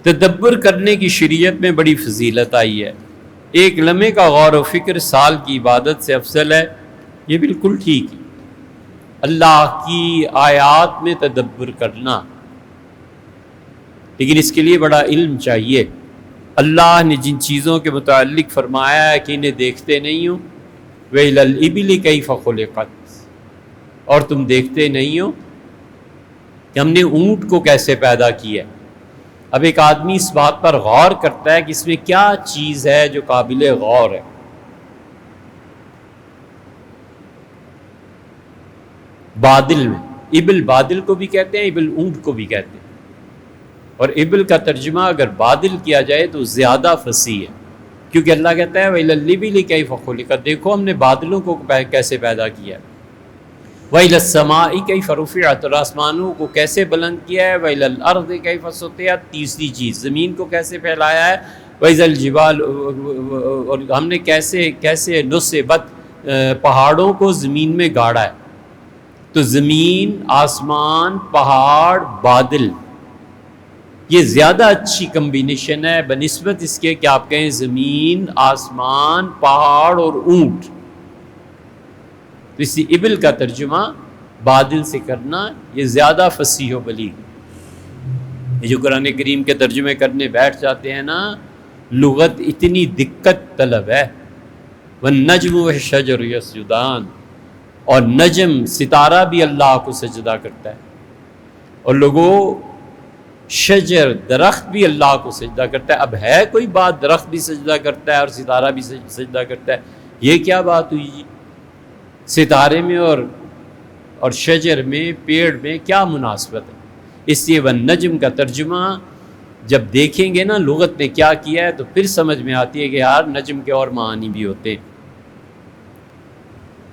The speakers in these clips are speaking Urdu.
تدبر کرنے کی شریعت میں بڑی فضیلت آئی ہے. ایک لمحے کا غور و فکر سال کی عبادت سے افضل ہے، یہ بالکل ٹھیک ہے. اللہ کی آیات میں تدبر کرنا، لیکن اس کے لیے بڑا علم چاہیے. اللہ نے جن چیزوں کے متعلق فرمایا ہے کہ انہیں دیکھتے نہیں ہو، وَإِلَى الْإِبِلِ كَيْفَ خُلِقَتْ، اور تم دیکھتے نہیں ہو کہ ہم نے اونٹ کو کیسے پیدا کیا ہے. اب ایک آدمی اس بات پر غور کرتا ہے کہ اس میں کیا چیز ہے جو قابل غور ہے. بادل میں، ابل بادل کو بھی کہتے ہیں، ابل اونٹ کو بھی کہتے ہیں، اور ابل کا ترجمہ اگر بادل کیا جائے تو زیادہ فصیح ہے، کیونکہ اللہ کہتا ہے وَإِلَى الْإِبِلِ كَيْفَ خُلِقَتْ، دیکھو ہم نے بادلوں کو کیسے پیدا کیا ہے. وَإِلَى السَّمَاءِ كَيْفَ رُفِعَتْ، اور آسمانوں کو کیسے بلند کیا ہے. وَإِلَى الْأَرْضِ كَيْفَ سُطِحَتْ، تیسری چیز زمین کو کیسے پھیلایا ہے. وَإِذَا الْجِبَالُ، اور ہم نے کیسے نُصِبَتْ، پہاڑوں کو زمین میں گاڑا ہے. تو زمین، آسمان، پہاڑ، بادل، یہ زیادہ اچھی کمبینیشن ہے بنسبت اس کے کہ آپ کہیں زمین، آسمان، پہاڑ اور اونٹ. تو اسی ابل کا ترجمہ بادل سے کرنا یہ زیادہ فصیح و بلیغ. یہ جو قرآن کریم کے ترجمے کرنے بیٹھ جاتے ہیں نا، لغت اتنی دقت طلب ہے. والنجم والشجر یسجدان، اور نجم ستارہ بھی اللہ کو سجدہ کرتا ہے، اور لوگوں شجر درخت بھی اللہ کو سجدہ کرتا ہے. اب ہے کوئی بات درخت بھی سجدہ کرتا ہے اور ستارہ بھی سجدہ کرتا ہے؟ یہ کیا بات ہوئی جی؟ ستارے میں اور شجر میں، پیڑ میں کیا مناسبت ہے؟ اس لیے والنجم کا ترجمہ جب دیکھیں گے نا لغت نے کیا کیا ہے تو پھر سمجھ میں آتی ہے کہ یار نجم کے اور معانی بھی ہوتے ہیں.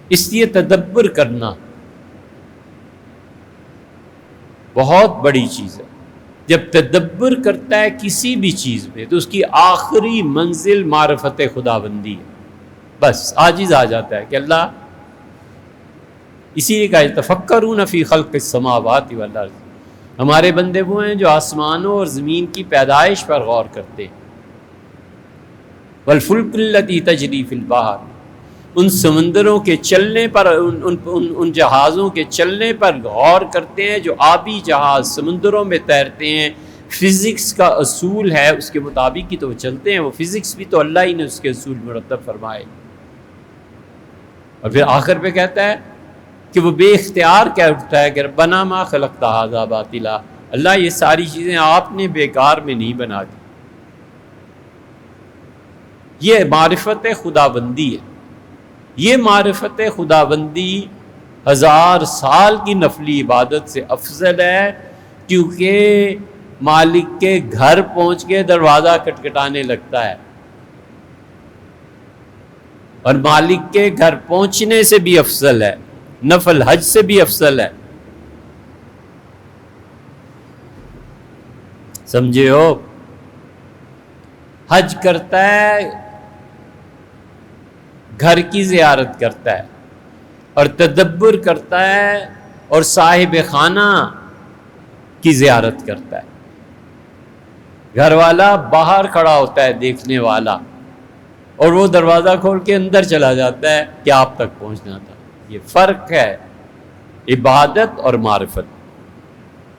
اس لیے تدبر کرنا بہت بڑی چیز ہے. جب تدبر کرتا ہے کسی بھی چیز میں تو اس کی آخری منزل معرفت خداوندی ہے. بس عاجز آ جاتا ہے کہ اللہ، اسی لیے کہا تفکرون فی خلق السماوات والارض، ہمارے بندے وہ ہیں جو آسمانوں اور زمین کی پیدائش پر غور کرتے ہیں. والفلک التی تجری فی البحر، ان سمندروں کے چلنے پر، ان جہازوں کے چلنے پر غور کرتے ہیں جو آبی جہاز سمندروں میں تیرتے ہیں. فزکس کا اصول ہے، اس کے مطابق ہی تو وہ چلتے ہیں. وہ فزکس بھی تو اللہ ہی نے اس کے اصول مرتب فرمائے. اور پھر آخر پہ کہتا ہے کہ وہ بے اختیار کہہ اٹھتا ہے کہ ربنا ما خلقت ھذا باطلا، اللہ یہ ساری چیزیں آپ نے بیکار میں نہیں بنا دی. یہ معرفت خداوندی ہے. یہ معرفت خداوندی 1000 سال کی نفلی عبادت سے افضل ہے، کیونکہ مالک کے گھر پہنچ کے دروازہ کٹکھٹانے لگتا ہے، اور مالک کے گھر پہنچنے سے بھی افضل ہے، نفل حج سے بھی افضل ہے. سمجھے ہو؟ حج کرتا ہے، گھر کی زیارت کرتا ہے، اور تدبر کرتا ہے اور صاحب خانہ کی زیارت کرتا ہے. گھر والا باہر کھڑا ہوتا ہے دیکھنے والا، اور وہ دروازہ کھول کے اندر چلا جاتا ہے کہ آپ تک پہنچنا تھا. یہ فرق ہے عبادت اور معرفت.